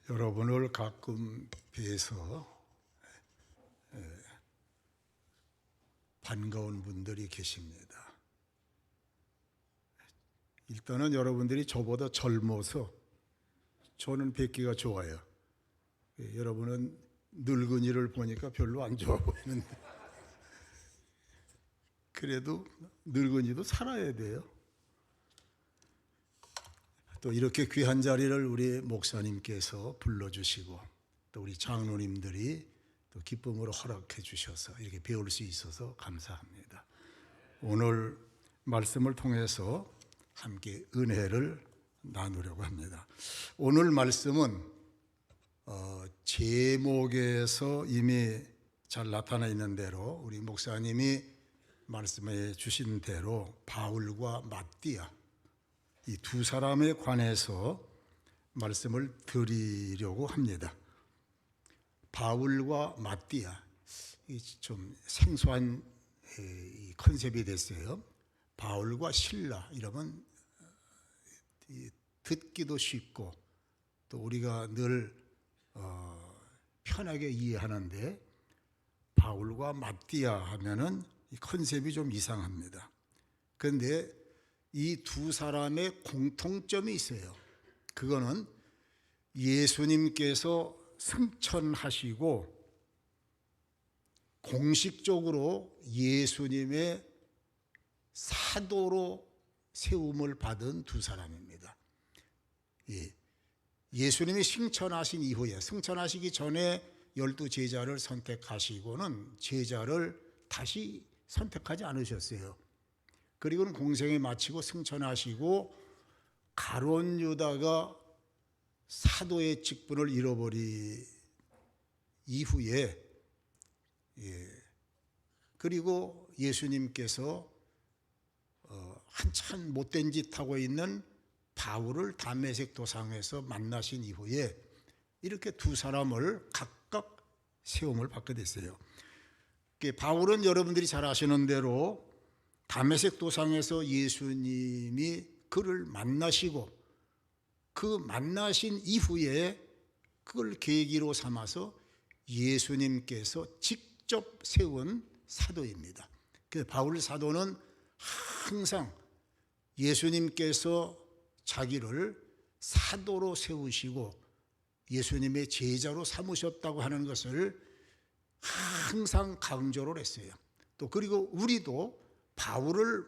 여러분을 가끔 뵈서 반가운 분들이 계십니다. 일단은 여러분들이 저보다 젊어서 저는 뵙기가 좋아요. 여러분은 늙은이를 보니까 별로 안 좋아 보이는데 그래도 늙은이도 살아야 돼요. 또 이렇게 귀한 자리를 우리 목사님께서 불러주시고 또 우리 장로님들이 또 기쁨으로 허락해 주셔서 이렇게 배울 수 있어서 감사합니다. 오늘 말씀을 통해서 함께 은혜를 나누려고 합니다. 오늘 말씀은 제목에서 이미 잘 나타나 있는 대로 우리 목사님이 말씀해 주신 대로 바울과 마띠아 이 두 사람에 관해서 말씀을 드리려고 합니다. 바울과 마띠아, 좀 생소한 컨셉이 됐어요. 바울과 실라 이러면 듣기도 쉽고 또 우리가 늘 편하게 이해하는데 바울과 마띠아 하면은 이 컨셉이 좀 이상합니다. 그런데 이 두 사람의 공통점이 있어요. 그거는 예수님께서 승천하시고 공식적으로 예수님의 사도로 세움을 받은 두 사람입니다. 예수님이 승천하신 이후에, 승천하시기 전에 12 제자를 선택하시고는 제자를 다시 선택하지 않으셨어요. 그리고는 공생에 마치고 승천하시고 가룟 유다가 사도의 직분을 잃어버린 이후에 그리고 예수님께서 한참 못된 짓 하고 있는 바울을 담메색 도상에서 만나신 이후에 이렇게 두 사람을 각각 세움을 받게 됐어요. 바울은 여러분들이 잘 아시는 대로 담메색 도상에서 예수님이 그를 만나시고 그 만나신 이후에 그걸 계기로 삼아서 예수님께서 직접 세운 사도입니다. 그래서 바울 사도는 항상 예수님께서 자기를 사도로 세우시고 예수님의 제자로 삼으셨다고 하는 것을 항상 강조를 했어요. 또 그리고 우리도 바울을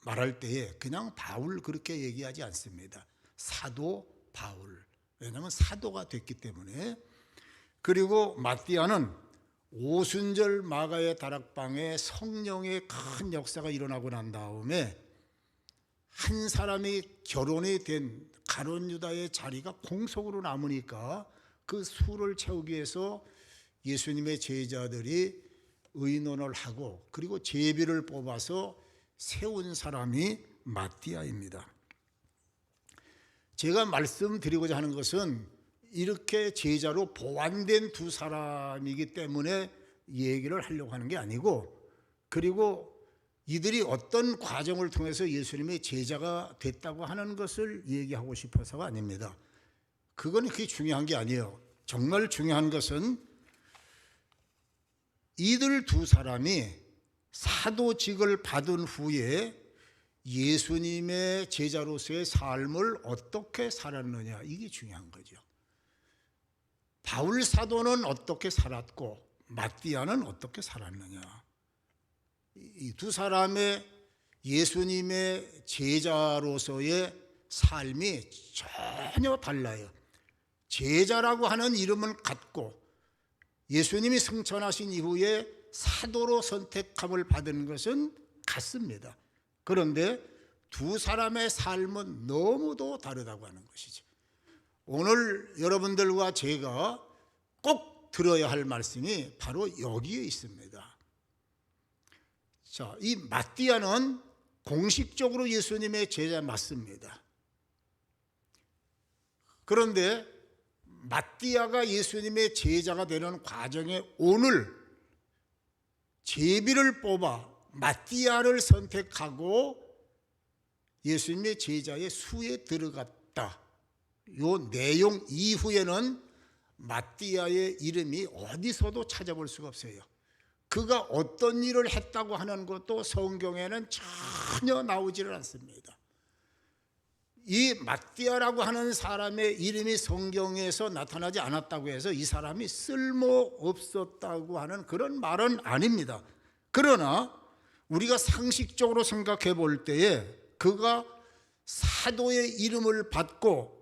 말할 때에 그냥 바울 그렇게 얘기하지 않습니다. 사도 바울. 왜냐하면 사도가 됐기 때문에. 그리고 마띠아는 오순절 마가의 다락방에 성령의 큰 역사가 일어나고 난 다음에 한 사람이 결혼이 된 가룟 유다의 자리가 공석으로 남으니까 그 수를 채우기 위해서 예수님의 제자들이 의논을 하고 그리고 제비를 뽑아서 세운 사람이 마띠아입니다. 제가 말씀드리고자 하는 것은 이렇게 제자로 보완된 두 사람이기 때문에 얘기를 하려고 하는 게 아니고 그리고 이들이 어떤 과정을 통해서 예수님의 제자가 됐다고 하는 것을 얘기하고 싶어서가 아닙니다. 그게 중요한 게 아니에요. 정말 중요한 것은 이들 두 사람이 사도직을 받은 후에 예수님의 제자로서의 삶을 어떻게 살았느냐 이게 중요한 거죠. 바울 사도는 어떻게 살았고 마띠아는 어떻게 살았느냐. 이 두 사람의 예수님의 제자로서의 삶이 전혀 달라요. 제자라고 하는 이름은 같고 예수님이 승천하신 이후에 사도로 선택함을 받은 것은 같습니다. 그런데 두 사람의 삶은 너무도 다르다고 하는 것이죠. 오늘 여러분들과 제가 꼭 들어야 할 말씀이 바로 여기에 있습니다. 자, 이 마띠아는 공식적으로 예수님의 제자 맞습니다. 그런데 마띠아가 예수님의 제자가 되는 과정에 오늘 제비를 뽑아 마띠아를 선택하고 예수님의 제자의 수에 들어갔다. 이 내용 이후에는 마띠아의 이름이 어디서도 찾아볼 수가 없어요. 그가 어떤 일을 했다고 하는 것도 성경에는 전혀 나오지를 않습니다. 이 마띠아라고 하는 사람의 이름이 성경에서 나타나지 않았다고 해서 이 사람이 쓸모없었다고 하는 그런 말은 아닙니다. 그러나 우리가 상식적으로 생각해 볼 때에 그가 사도의 이름을 받고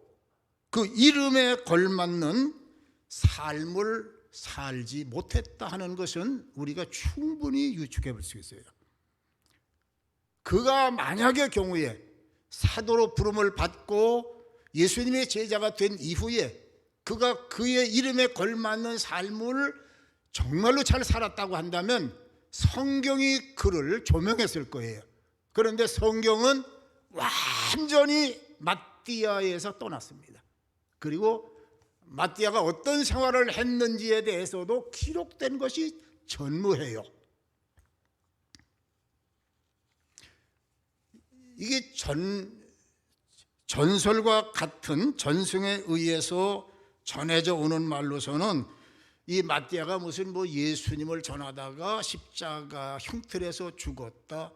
그 이름에 걸맞는 삶을 살지 못했다 하는 것은 우리가 충분히 유추해 볼 수 있어요. 그가 만약의 경우에 사도로 부름을 받고 예수님의 제자가 된 이후에 그가 그의 이름에 걸맞는 삶을 정말로 잘 살았다고 한다면 성경이 그를 조명했을 거예요. 그런데 성경은 완전히 마띠아에서 떠났습니다. 그리고 마띠아가 어떤 생활을 했는지에 대해서도 기록된 것이 전무해요. 이게 전설과 같은 전승에 의해서 전해져 오는 말로서는 이 마띠아가 무슨 예수님을 전하다가 십자가 흉틀에서 죽었다,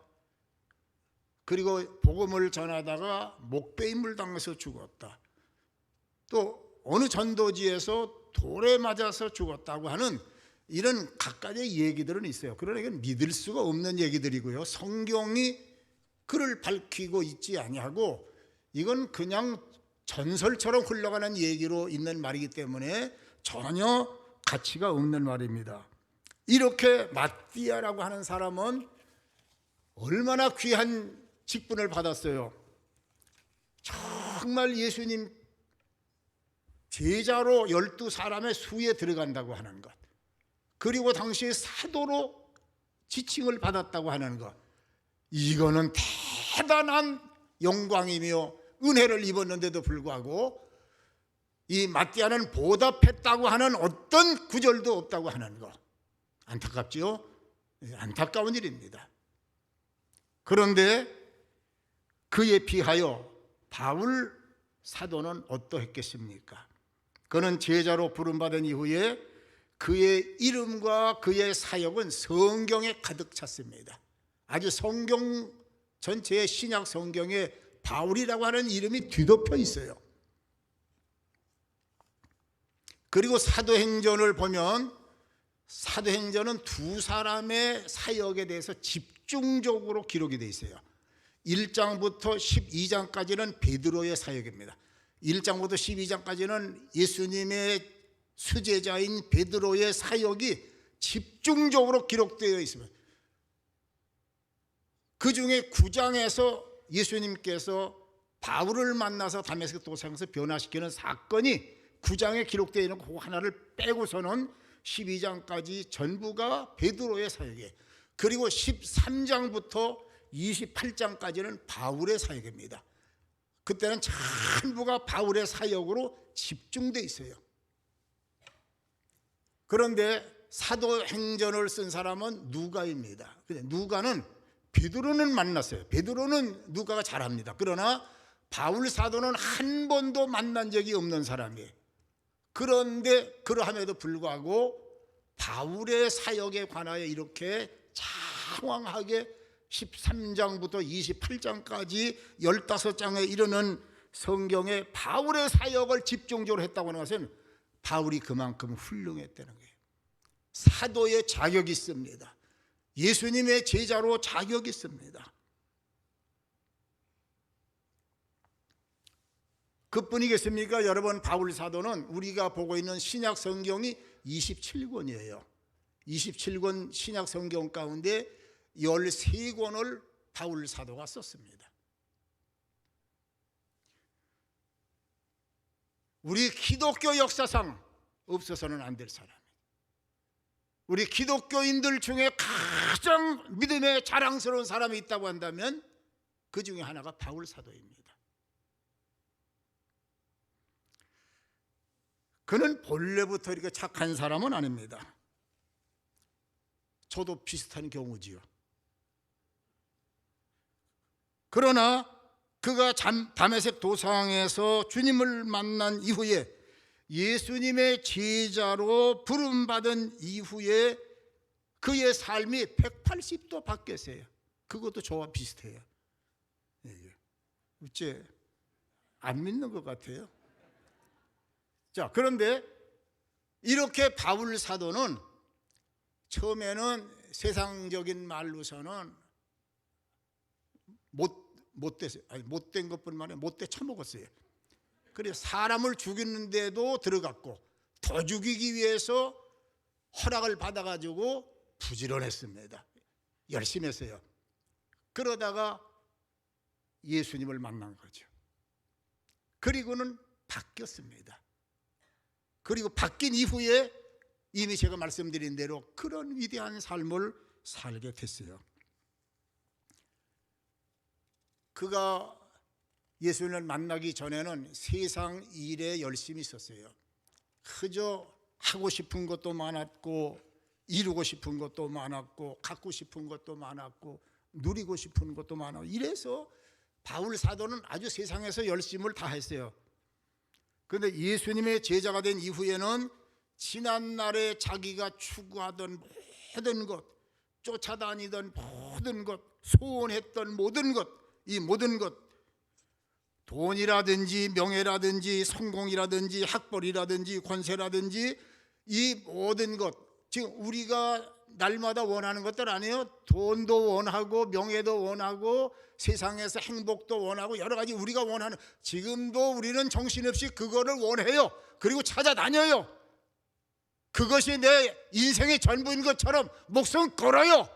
그리고 복음을 전하다가 목베임을 당해서 죽었다, 또 어느 전도지에서 돌에 맞아서 죽었다고 하는 이런 각가지의 얘기들은 있어요. 그러나 이건 믿을 수가 없는 얘기들이고요. 성경이 그를 밝히고 있지 아니하고 이건 그냥 전설처럼 흘러가는 얘기로 있는 말이기 때문에 전혀 가치가 없는 말입니다. 이렇게 마띠아라고 하는 사람은 얼마나 귀한 직분을 받았어요. 정말 예수님 제자로 12사람의 수에 들어간다고 하는 것, 그리고 당시 사도로 지칭을 받았다고 하는 것, 이거는 대단한 영광이며 은혜를 입었는데도 불구하고 이 마띠아는 보답했다고 하는 어떤 구절도 없다고 하는 것, 안타깝지요? 안타까운 일입니다. 그런데 그에 비하여 바울 사도는 어떠했겠습니까? 그는 제자로 부름받은 이후에 그의 이름과 그의 사역은 성경에 가득 찼습니다. 아주 성경 전체의 신약 성경에 바울이라고 하는 이름이 뒤덮여 있어요. 그리고 사도행전을 보면 사도행전은 두 사람의 사역에 대해서 집중적으로 기록이 되어 있어요. 1장부터 12장까지는 베드로의 사역입니다. 1장부터 12장까지는 예수님의 수제자인 베드로의 사역이 집중적으로 기록되어 있습니다. 그 중에 9장에서 예수님께서 바울을 만나서 다메섹 도상에서 변화시키는 사건이 9장에 기록되어 있는 그 하나를 빼고서는 12장까지 전부가 베드로의 사역이에요. 그리고 13장부터 28장까지는 바울의 사역입니다. 그때는 전부가 바울의 사역으로 집중되어 있어요. 그런데 사도행전을 쓴 사람은 누가입니다. 누가는 베드로는 만났어요. 베드로는 누가가 잘합니다. 그러나 바울 사도는 한 번도 만난 적이 없는 사람이에요. 그런데 그러함에도 불구하고 바울의 사역에 관하여 이렇게 장황하게 13장부터 28장까지 15장에 이르는 성경에 바울의 사역을 집중적으로 했다고 하는 것은 바울이 그만큼 훌륭했다는 거예요. 사도의 자격이 있습니다. 예수님의 제자로 자격이 있습니다. 그뿐이겠습니까? 여러분, 바울 사도는 우리가 보고 있는 신약 성경이 27권이에요. 27권 신약 성경 가운데 13권을 바울 사도가 썼습니다. 우리 기독교 역사상 없어서는 안 될 사람, 우리 기독교인들 중에 가장 믿음에 자랑스러운 사람이 있다고 한다면 그 중에 하나가 바울 사도입니다. 그는 본래부터 이렇게 착한 사람은 아닙니다. 저도 비슷한 경우지요. 그러나 그가 다메섹 도상에서 주님을 만난 이후에 예수님의 제자로 부름받은 이후에 그의 삶이 180도 바뀌었어요. 그것도 저와 비슷해요. 어째 안 믿는 것 같아요. 자, 그런데 이렇게 바울 사도는 처음에는 세상적인 말로서는 못된 것뿐만 아니라 못돼 처먹었어요. 그래서 사람을 죽이는데도 들어갔고 더 죽이기 위해서 허락을 받아가지고 부지런했습니다. 열심히 했어요. 그러다가 예수님을 만난 거죠. 그리고는 바뀌었습니다. 그리고 바뀐 이후에 이미 제가 말씀드린 대로 그런 위대한 삶을 살게 됐어요. 그가 예수님을 만나기 전에는 세상 일에 열심히 있었어요. 그저 하고 싶은 것도 많았고 이루고 싶은 것도 많았고 갖고 싶은 것도 많았고 누리고 싶은 것도 많았고 이래서 바울 사도는 아주 세상에서 열심을 다했어요. 그런데 예수님의 제자가 된 이후에는 지난날에 자기가 추구하던 모든 것, 쫓아다니던 모든 것, 소원했던 모든 것, 이 모든 것, 돈이라든지 명예라든지 성공이라든지 학벌이라든지 권세라든지 이 모든 것, 지금 우리가 날마다 원하는 것들 아니에요? 돈도 원하고 명예도 원하고 세상에서 행복도 원하고 여러 가지 우리가 원하는, 지금도 우리는 정신없이 그거를 원해요. 그리고 찾아다녀요. 그것이 내 인생의 전부인 것처럼 목숨 걸어요.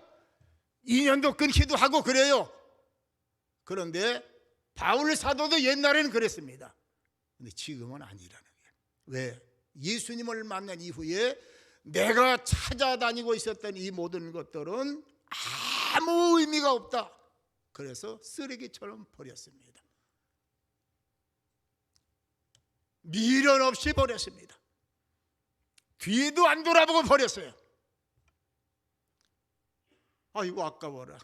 인연도 끊기도 하고 그래요. 그런데 바울 사도도 옛날에는 그랬습니다. 근데 지금은 아니라는 거예요. 왜? 예수님을 만난 이후에 내가 찾아다니고 있었던 이 모든 것들은 아무 의미가 없다. 그래서 쓰레기처럼 버렸습니다. 미련 없이 버렸습니다. 뒤도 안 돌아보고 버렸어요. 아이고 아까워라.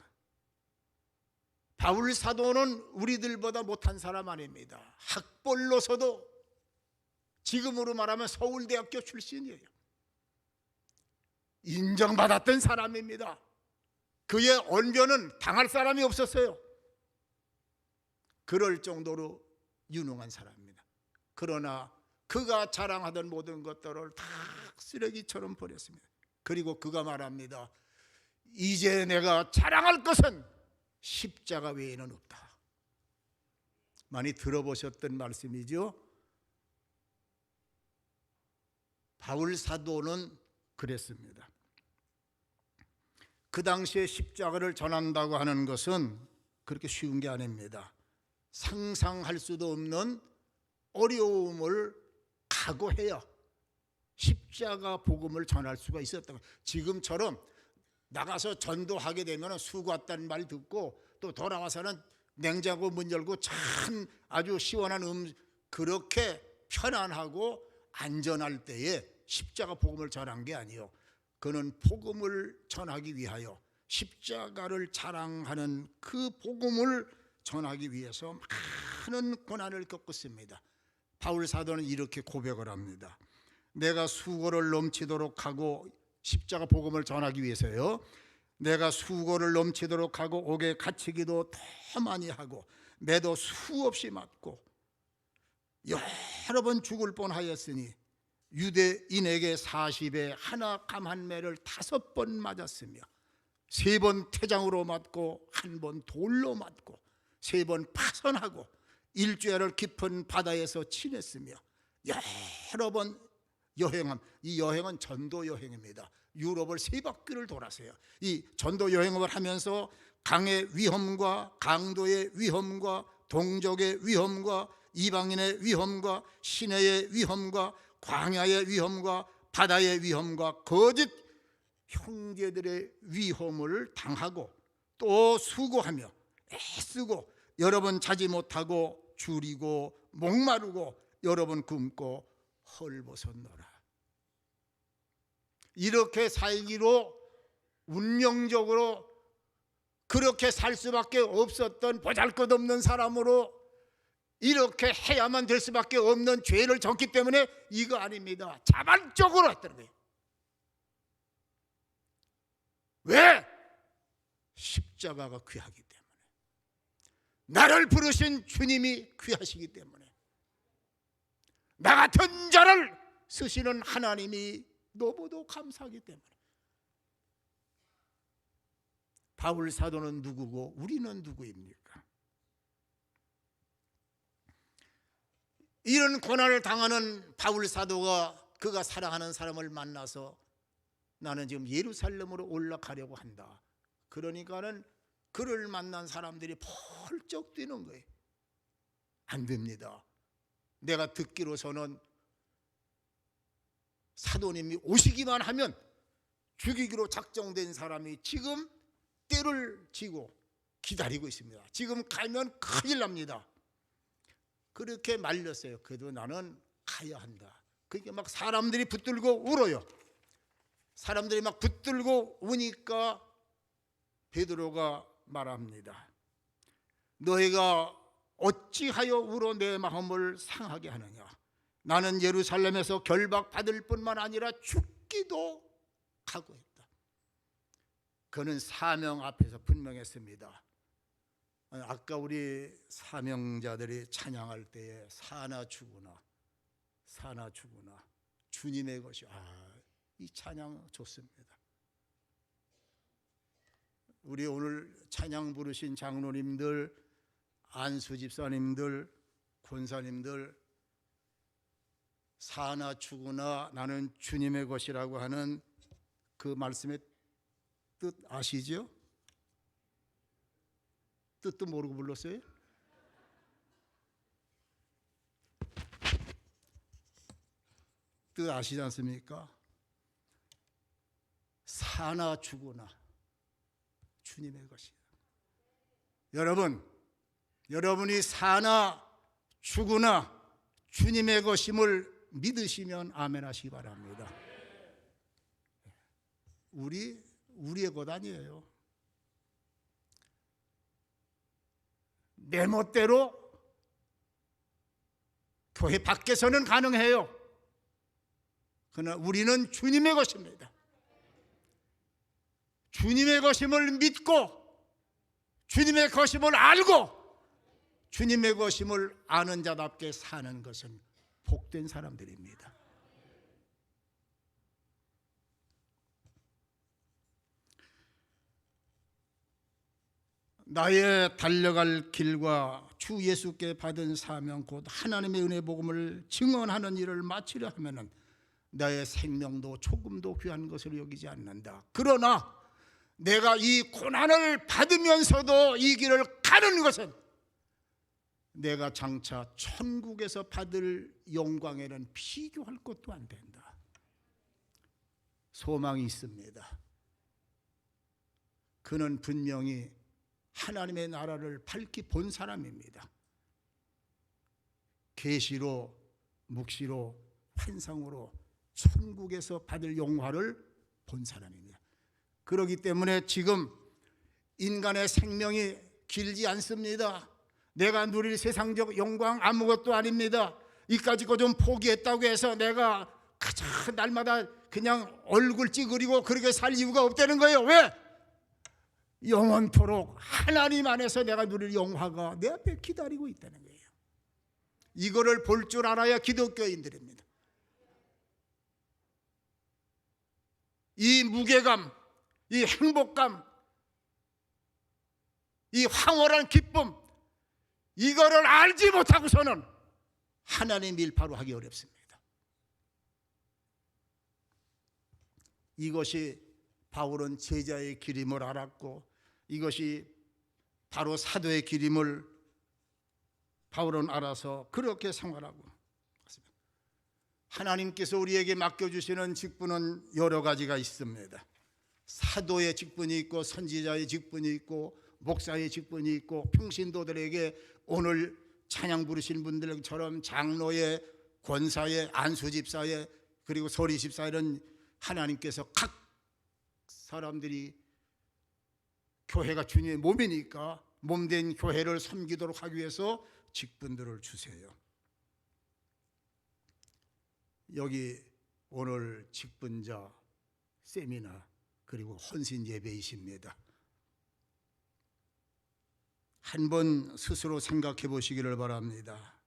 바울 사도는 우리들보다 못한 사람 아닙니다. 학벌로서도 지금으로 말하면 서울대학교 출신이에요. 인정받았던 사람입니다. 그의 언변은 당할 사람이 없었어요. 그럴 정도로 유능한 사람입니다. 그러나 그가 자랑하던 모든 것들을 다 쓰레기처럼 버렸습니다. 그리고 그가 말합니다. 이제 내가 자랑할 것은 십자가 외에는 없다. 많이 들어보셨던 말씀이죠. 바울 사도는 그랬습니다. 그 당시에 십자가를 전한다고 하는 것은 그렇게 쉬운 게 아닙니다. 상상할 수도 없는 어려움을 각오해야 십자가 복음을 전할 수가 있었던 거예요. 지금처럼 나가서 전도하게 되면 수고 왔다는 말 듣고 또 돌아와서는 냉장고 문 열고 참 아주 시원한 그렇게 편안하고 안전할 때에 십자가 복음을 전한 게 아니에요. 그는 복음을 전하기 위하여 십자가를 자랑하는 그 복음을 전하기 위해서 많은 고난을 겪었습니다. 바울 사도는 이렇게 고백을 합니다. 내가 수고를 넘치도록 하고 십자가 복음을 전하기 위해서요. 내가 수고를 넘치도록 하고 옥에 갇히기도 더 많이 하고 매도 수없이 맞고 여러 번 죽을 뻔하였으니 유대인에게 40에 하나 감한매를 5번 맞았으며 3번 태장으로 맞고 1번 돌로 맞고 3번 파선하고 일주일을 깊은 바다에서 지냈으며 여러 번 여행함. 이 여행은 전도 여행입니다. 유럽을 3바퀴를 돌았어요. 이 전도 여행을 하면서 강의 위험과 강도의 위험과 동족의 위험과 이방인의 위험과 시내의 위험과 광야의 위험과 바다의 위험과 거짓 형제들의 위험을 당하고 또 수고하며 애쓰고 여러 번 자지 못하고 줄이고 목마르고 여러 번 굶고 헐벗었노라. 이렇게 살기로 운명적으로 그렇게 살 수밖에 없었던 보잘것없는 사람으로 이렇게 해야만 될 수밖에 없는 죄를 졌기 때문에 이거 아닙니다. 자발적으로 했다는 거예요. 왜? 십자가가 귀하기 때문에, 나를 부르신 주님이 귀하시기 때문에, 나 같은 자를 쓰시는 하나님이 너무도 감사하기 때문에. 바울 사도는 누구고 우리는 누구입니까? 이런 고난을 당하는 바울 사도가 그가 사랑하는 사람을 만나서 나는 지금 예루살렘으로 올라가려고 한다. 그러니까는 그를 만난 사람들이 펄쩍 뛰는 거예요. 안 됩니다. 내가 듣기로서는 사도님이 오시기만 하면 죽이기로 작정된 사람이 지금 때를 지고 기다리고 있습니다. 지금 가면 큰일 납니다. 그렇게 말렸어요. 그래도 나는 가야 한다. 그러니까 막 사람들이 붙들고 울어요. 사람들이 막 붙들고 우니까 베드로가 말합니다. 너희가 어찌하여 울어 내 마음을 상하게 하느냐. 나는 예루살렘에서 결박받을 뿐만 아니라 죽기도 각오했다. 그는 사명 앞에서 분명했습니다. 아까 우리 사명자들이 찬양할 때에 사나 죽으나 사나 죽으나 주님의 것이, 이 찬양 좋습니다. 우리 오늘 찬양 부르신 장로님들, 안수 집사님들, 권사님들, 사나 죽으나 나는 주님의 것이라고 하는 그 말씀의 뜻 아시죠? 뜻도 모르고 불렀어요? 뜻 아시지 않습니까? 사나 죽으나 주님의 것이다. 여러분이 사나 죽으나 주님의 것임을 믿으시면 아멘 하시기 바랍니다. 우리의 것 아니에요. 내 멋대로 교회 밖에서는 가능해요. 그러나 우리는 주님의 것입니다. 주님의 것임을 믿고 주님의 것임을 알고 주님의 것임을 아는 자답게 사는 것은 복된 사람들입니다. 나의 달려갈 길과 주 예수께 받은 사명 곧 하나님의 은혜 복음을 증언하는 일을 마치려 하면은 나의 생명도 조금도 귀한 것으로 여기지 않는다. 그러나 내가 이 고난을 받으면서도 이 길을 가는 것은 내가 장차 천국에서 받을 영광에는 비교할 것도 안 된다. 소망이 있습니다. 그는 분명히 하나님의 나라를 밝히 본 사람입니다. 계시로, 묵시로, 환상으로 천국에서 받을 영화를 본 사람입니다. 그렇기 때문에 지금 인간의 생명이 길지 않습니다. 내가 누릴 세상적 영광 아무것도 아닙니다. 이까짓 거 좀 포기했다고 해서 내가 가장 날마다 그냥 얼굴 찌그리고 그렇게 살 이유가 없다는 거예요. 왜? 영원토록 하나님 안에서 내가 누릴 영화가 내 앞에 기다리고 있다는 거예요. 이거를 볼 줄 알아야 기독교인들입니다. 이 무게감, 이 행복감, 이 황홀한 기쁨, 이거를 알지 못하고서는 하나님 일파로 하기 어렵습니다. 이것이 바울은 제자의 길임을 알았고 이것이 바로 사도의 길임을 바울은 알아서 그렇게 생활하고 있습니다. 하나님께서 우리에게 맡겨주시는 직분은 여러 가지가 있습니다. 사도의 직분이 있고 선지자의 직분이 있고 목사의 직분이 있고 평신도들에게 오늘 찬양 부르신 분들처럼 장로의, 권사의, 안수집사의, 그리고 소리집사는 하나님께서 각 사람들이 교회가 주님의 몸이니까 몸된 교회를 섬기도록 하기 위해서 직분들을 주세요. 여기 오늘 직분자 세미나 그리고 헌신 예배이십니다. 한번 스스로 생각해 보시기를 바랍니다.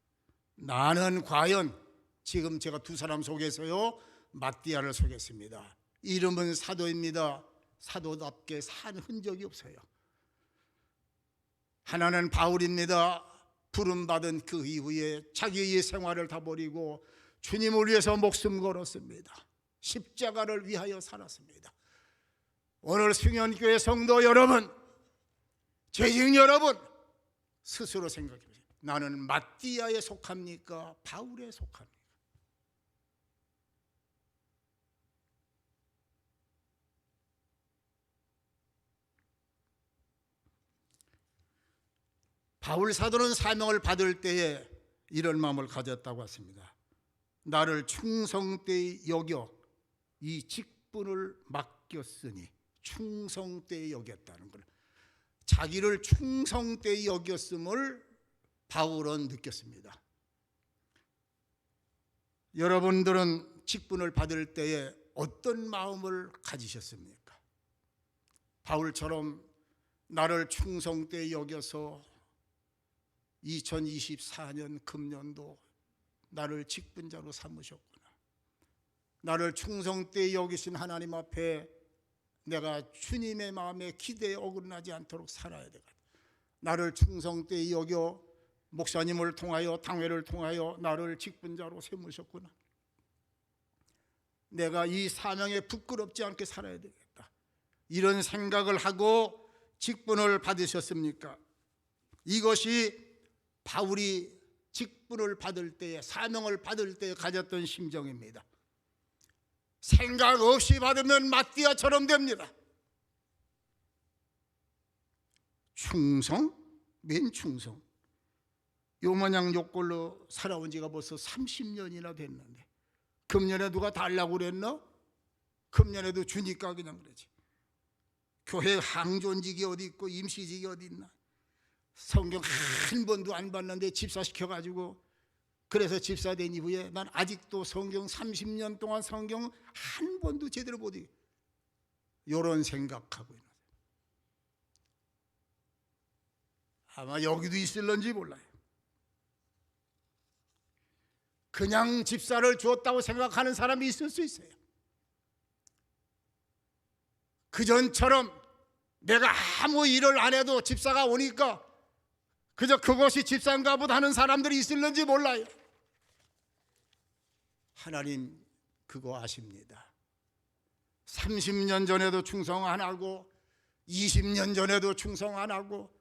나는 과연 지금 제가 두 사람 속에서요 마띠아를 속였습니다. 이름은 사도입니다. 사도답게 산 흔적이 없어요. 하나는 바울입니다. 부름받은 그 이후에 자기의 생활을 다 버리고 주님을 위해서 목숨 걸었습니다. 십자가를 위하여 살았습니다. 오늘 승연교회 성도 여러분, 재직 여러분, 스스로 생각해 보세요. 나는 마띠아에 속합니까? 바울에 속합니까? 바울 사도는 사명을 받을 때에 이런 마음을 가졌다고 했습니다. 나를 충성되이 여겨 이 직분을 맡겼으니, 충성되이 여겼다는 걸, 자기를 충성되이 여겼음을 바울은 느꼈습니다. 여러분들은 직분을 받을 때에 어떤 마음을 가지셨습니까? 바울처럼 나를 충성되이 여겨서 2024년 금년도 나를 직분자로 삼으셨구나. 나를 충성되이 여기신 하나님 앞에 내가 주님의 마음에 기대에 어긋나지 않도록 살아야 되겠다. 나를 충성되이 여겨 목사님을 통하여 당회를 통하여 나를 직분자로 세우셨구나. 내가 이 사명에 부끄럽지 않게 살아야 되겠다. 이런 생각을 하고 직분을 받으셨습니까? 이것이 바울이 직분을 받을 때에, 사명을 받을 때에 가졌던 심정입니다. 생각 없이 받으면 마띠아처럼 됩니다. 충성? 맨 충성. 요마냥 욕걸로 살아온 지가 벌써 30년이나 됐는데 금년에 누가 달라고 그랬나? 금년에도 주니까 그냥 그러지. 교회 항존직이 어디 있고 임시직이 어디 있나? 성경 한 번도 안 봤는데 집사시켜가지고, 그래서 집사된 이후에 난 아직도 성경 30년 동안 성경 한 번도 제대로 못 읽어. 이런 생각하고 있는. 아마 여기도 있을런지 몰라요. 그냥 집사를 주었다고 생각하는 사람이 있을 수 있어요. 그전처럼 내가 아무 일을 안 해도 집사가 오니까 그저 그것이 집사인가 보다 하는 사람들이 있을는지 몰라요. 하나님 그거 아십니다. 30년 전에도 충성 안 하고 20년 전에도 충성 안 하고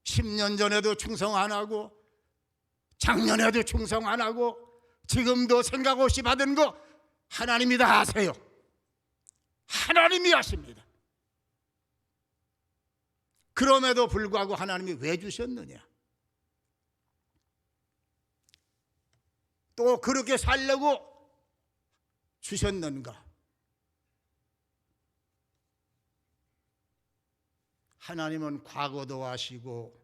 10년 전에도 충성 안 하고 작년에도 충성 안 하고 지금도 생각 없이 받은 거 하나님이 다 아세요. 하나님이 아십니다. 그럼에도 불구하고 하나님이 왜 주셨느냐? 또 그렇게 살려고 주셨는가? 하나님은 과거도 아시고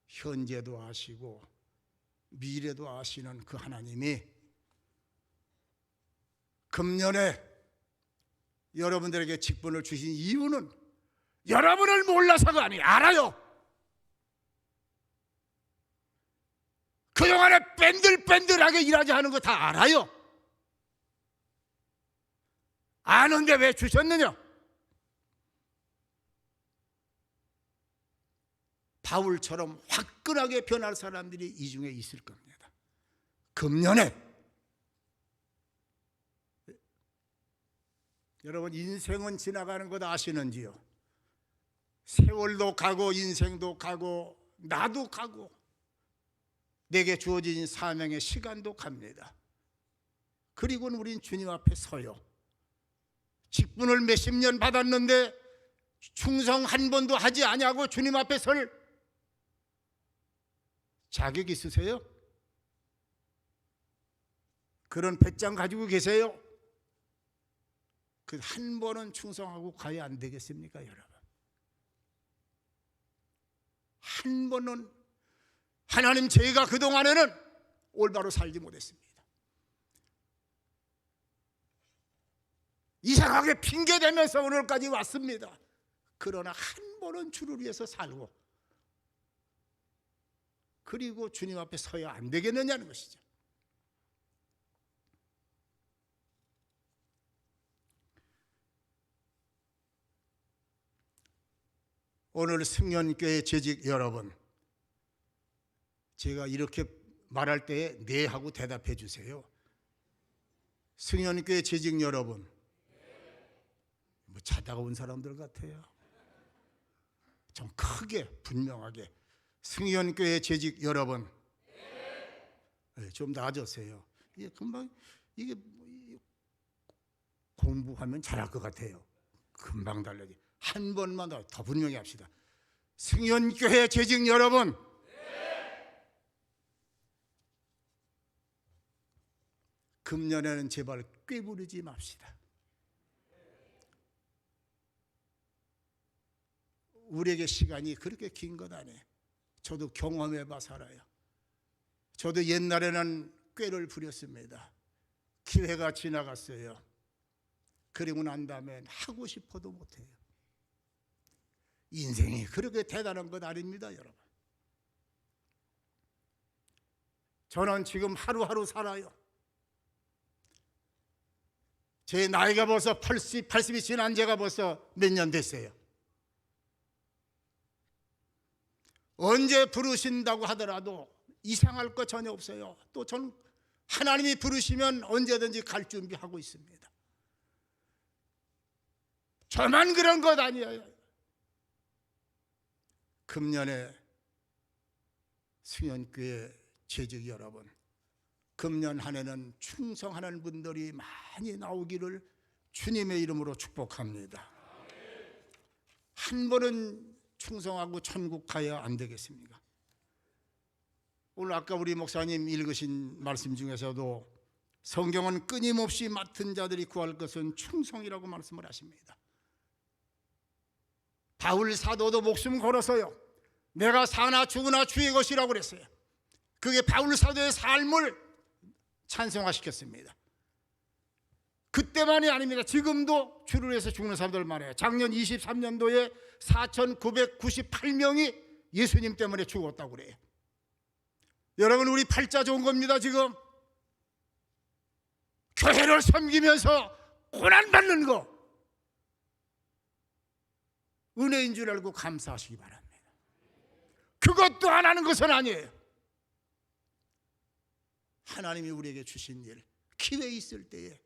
현재도 아시고 미래도 아시는 그 하나님이 금년에 여러분들에게 직분을 주신 이유는 여러분을 몰라서가 아니에요. 알아요. 그동안에 뺀들뺀들하게 일하지 않은 거 다 알아요. 아는데 왜 주셨느냐? 바울처럼 화끈하게 변할 사람들이 이 중에 있을 겁니다. 금년에 여러분 인생은 지나가는 것 아시는지요? 세월도 가고 인생도 가고 나도 가고 내게 주어진 사명의 시간도 갑니다. 그리고는 우린 주님 앞에 서요. 직분을 몇십 년 받았는데 충성 한 번도 하지 아니하고 주님 앞에 설 자격 있으세요? 그런 배짱 가지고 계세요? 그 한 번은 충성하고 가야 안 되겠습니까, 여러분? 한 번은 하나님, 제가 그동안에는 올바로 살지 못했습니다. 이상하게 핑계대면서 오늘까지 왔습니다. 그러나 한 번은 주를 위해서 살고 그리고 주님 앞에 서야 안 되겠느냐는 것이죠. 오늘 승연교회 재직 여러분, 제가 이렇게 말할 때에 네 하고 대답해 주세요. 승연교회 재직 여러분, 뭐 자다가 온 사람들 같아요. 좀 크게 분명하게, 승연교회 재직 여러분, 네, 좀 나아졌어요. 이게 금방, 이게 공부하면 잘할 것 같아요. 금방 달라지. 한 번만 더 분명히 합시다. 승연교회 재직 여러분, 금년에는 제발 꾀부르지 맙시다. 우리에게 시간이 그렇게 긴 것 아니에요. 저도 경험해봐 살아요. 저도 옛날에는 꾀를 부렸습니다. 기회가 지나갔어요. 그리고 난 다음에 하고 싶어도 못해요. 인생이 그렇게 대단한 것 아닙니다, 여러분. 저는 지금 하루하루 살아요. 제 나이가 벌써 80이 지난 지가 벌써 몇 년 됐어요. 언제 부르신다고 하더라도 이상할 것 전혀 없어요. 또 저는 하나님이 부르시면 언제든지 갈 준비하고 있습니다. 저만 그런 것 아니에요. 금년에 승연교회 재직 여러분, 금년 한 해는 충성하는 분들이 많이 나오기를 주님의 이름으로 축복합니다. 한 번은 충성하고 천국 가야 안 되겠습니까? 오늘 아까 우리 목사님 읽으신 말씀 중에서도 성경은 끊임없이 맡은 자들이 구할 것은 충성이라고 말씀을 하십니다. 바울 사도도 목숨 걸어서요, 내가 사나 죽으나 주의 것이라고 그랬어요. 그게 바울 사도의 삶을 찬성화시켰습니다. 그때만이 아닙니다. 지금도 주를 위해서 죽는 사람들 많아요. 작년 23년도에 4,998명이 예수님 때문에 죽었다고 그래요. 여러분, 우리 팔자 좋은 겁니다. 지금 교회를 섬기면서 고난받는 거 은혜인 줄 알고 감사하시기 바랍니다. 그것도 안 하는 것은 아니에요. 하나님이 우리에게 주신 일, 기회 있을 때에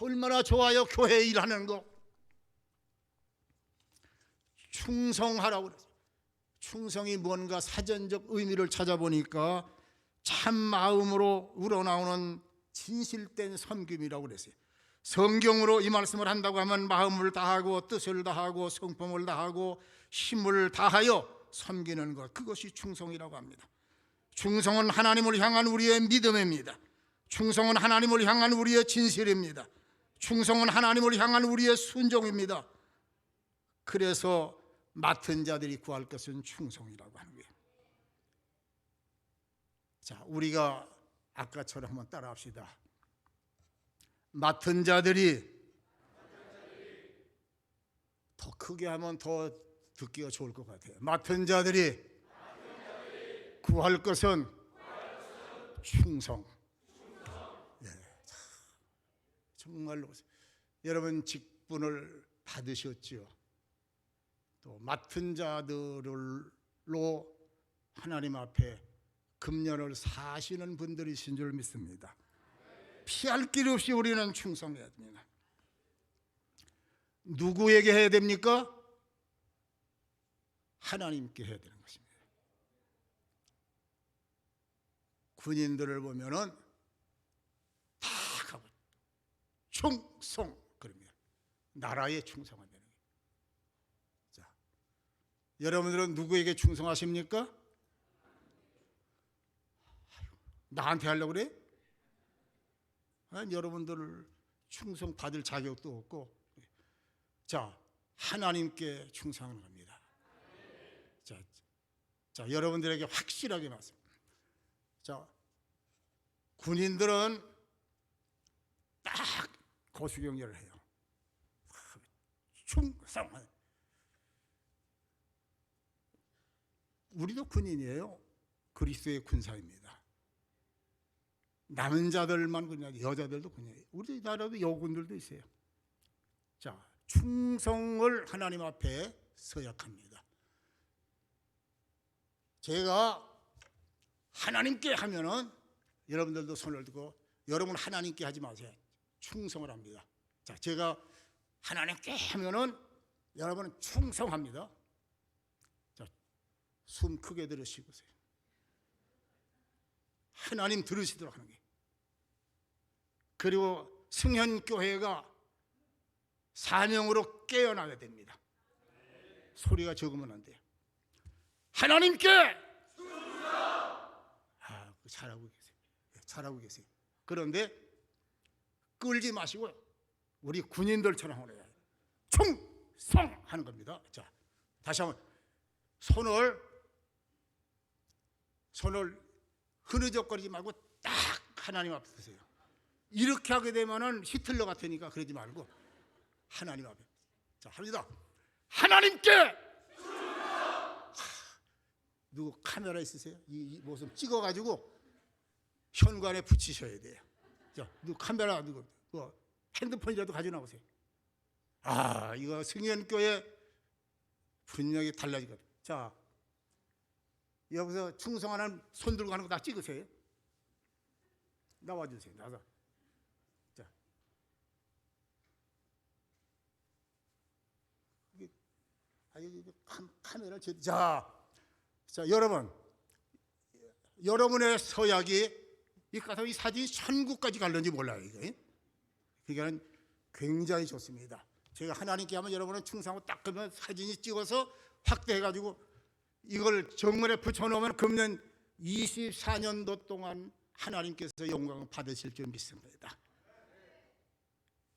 얼마나 좋아요. 교회 일하는 거 충성하라고 그랬어요. 충성이 뭔가 사전적 의미를 찾아보니까 참 마음으로 우러나오는 진실된 섬김이라고 그랬어요. 성경으로 이 말씀을 한다고 하면 마음을 다하고 뜻을 다하고 성품을 다하고 힘을 다하여 섬기는 것, 그것이 충성이라고 합니다. 충성은 하나님을 향한 우리의 믿음입니다. 충성은 하나님을 향한 우리의 진실입니다. 충성은 하나님을 향한 우리의 순종입니다. 그래서 맡은 자들이 구할 것은 충성이라고 하는 거예요. 자, 우리가 아까처럼 한번 따라합시다. 맡은 자들이, 더 크게 하면 더 듣기가 좋을 것 같아요. 맡은 자들이 구할 것은 충성. 예, 정말로 여러분 직분을 받으셨지요. 또 맡은 자들로 하나님 앞에 금년을 사시는 분들이신 줄 믿습니다. 피할 길 없이 우리는 충성해야 됩니다. 누구에게 해야 됩니까? 하나님께 해야 되는 것입니다. 군인들을 보면은 다 가고 충성 그럽니다. 나라에 충성한다는 거예요. 자, 여러분들은 누구에게 충성하십니까? 나한테 하려고 그래? 여러분들 충성 받을 자격도 없고. 자, 하나님께 충성하는 겁니다. 자, 자, 여러분들에게 확실하게 말씀합니다. 자, 군인들은 딱 거수경례를 해요. 충성. 우리도 군인이에요. 그리스도의 군사입니다. 남자들만 군인이, 여자들도 군인이에요. 우리나라도 여군들도 있어요. 자, 충성을 하나님 앞에 서약합니다. 제가 하나님께 하면은 여러분들도 손을 들고, 여러분 하나님께 하지 마세요. 충성을 합니다. 자, 제가 하나님께 하면은 여러분은 충성합니다. 자, 숨 크게 들으시고세요. 하나님 들으시도록 하는 게. 그리고 승현교회가 사명으로 깨어나야 됩니다. 소리가 적으면 안 돼요. 하나님께 잘하고 계세요. 잘하고 계세요. 그런데 끌지 마시고 우리 군인들처럼 하는 거예요. 충성하는 겁니다. 자, 다시 한번 손을 흐느적거리지 말고 딱 하나님 앞에 드세요. 이렇게 하게 되면은 히틀러 같으니까 그러지 말고 하나님 앞에. 자, 합니다. 하나님께. 누구 카메라 있으세요? 이 모습 찍어가지고 현관에 붙이셔야 돼요. 자, 누구 카메라, 누구 핸드폰이라도 가져 나오세요. 이거 승현교회 분명히 달라지거든. 자, 여기서 충성하는 손 들고 가는 거 다 찍으세요. 나와주세요. 나서. 자, 카메라 자, 여러분의 서약이 이 사진이 천국까지 갈는지 몰라요. 그게 굉장히 좋습니다. 제가 하나님께 하면 여러분은 충성하고 딱 그러면 사진이 찍어서 확대해가지고 이걸 정문에 붙여놓으면 금년 24년도 동안 하나님께서 영광을 받으실 줄 믿습니다.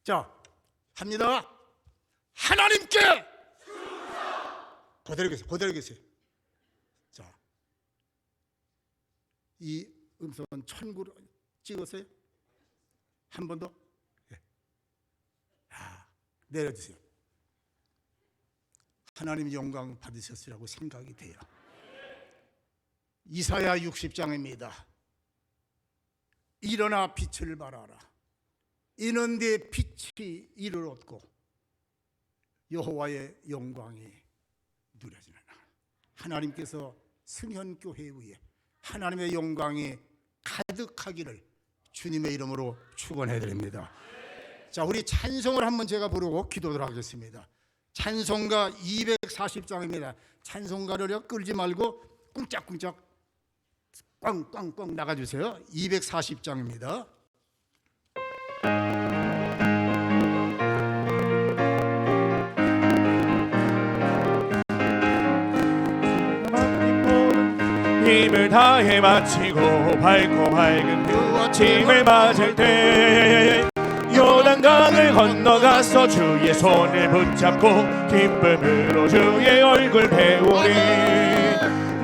자, 합니다. 하나님께 그대로 계세요. 자, 이 음성은 천구로 찍었어요? 한 번 더? 네. 내려주세요. 하나님 영광 받으셨으라고 생각이 돼요. 이사야 60장입니다. 일어나 빛을 발하라. 이는 네 빛이 이를 얻고 여호와의 영광이 누려지느라. 하나님께서 승현교회에 의해 하나님의 영광이 가득하기를 주님의 이름으로 축원해드립니다. 자, 우리 찬송을 한번 제가 부르고 기도를 하겠습니다. 찬송가 240장입니다. 찬송가를 끌지 말고 꿍짝꿍짝 꽝꽝꽝 나가주세요. 240장입니다. 힘을 다해 마치고 밝고 밝은 그 아침을 맞을 때 요단강을 건너가서 주의 손을 붙잡고 기쁨으로 주의 얼굴 배우리.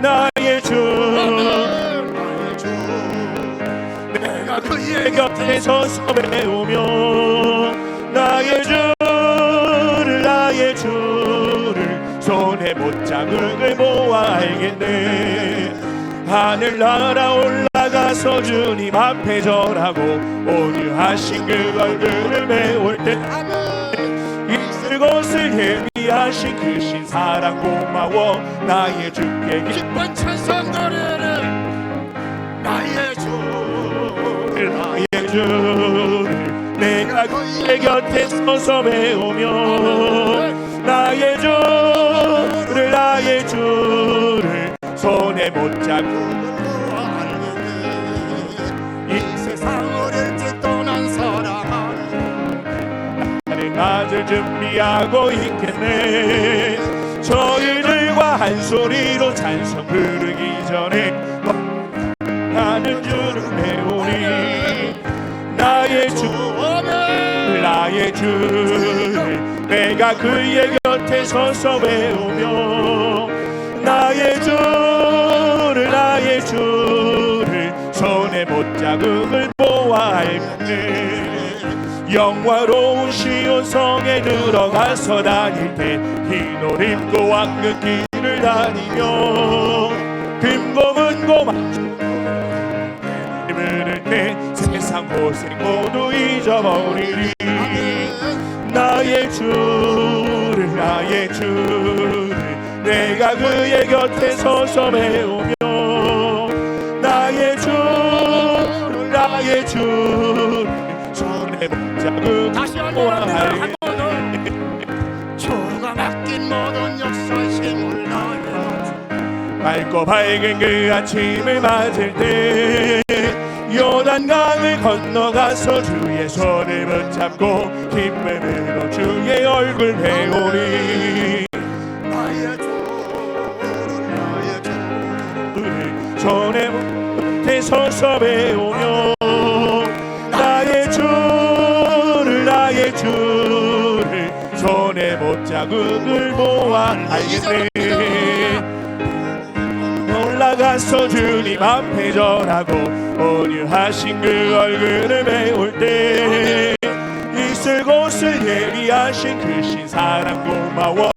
나의 주 내가 그의 곁에 서서 배우며 나의 주를 손에 못자국을 모아 알겠네. 하늘나라 올라가서 주님 앞에 절하고 온유하신 그 얼굴을 배울 때 있을 곳을 예비하신 그 신사랑 고마워. 나의 주께 기쁜 찬송 노래를 나의 주를 내가 그의 곁에 서서 배우며 나의 주를 손에 못잡고 알겠네. 이 세상을 일찍 떠난 사람 나를 맞을 준비하고 있겠네. 저희들과 한 소리로 찬송 부르기 전에 나는 주를 배우리. 나의 주를 내가 그의 곁에 서서 배우며 나의 주 나의 주를 손에 못잡음을 보아 알겠네. 영화로운 시온성에 들어가서 다닐 때 흰옷 입고 왕릉 길을 다니며 금고문고 입을 때 세상 고생 모두 잊어버리리. 나의 주를 내가 그의 곁에 서서 배우며 나의 주를 손에 붙잡고 다시 한번 한번 주가 맡긴 모든 역사 힘을 다해 밝고 밝은 그 아침을 맞을 때 요단강을 건너가서 주의 손을 붙잡고 기쁨으로 주의 얼굴 배우리. 나의 주를 손에 못해 서서 배우며 나의 주를 손에 못잡음을 보아 알겠네. 올라가서 주님 앞에 절하고 온유하신 그 얼굴을 배울 때 있을 곳을 예비하신 그 신사랑 고마워.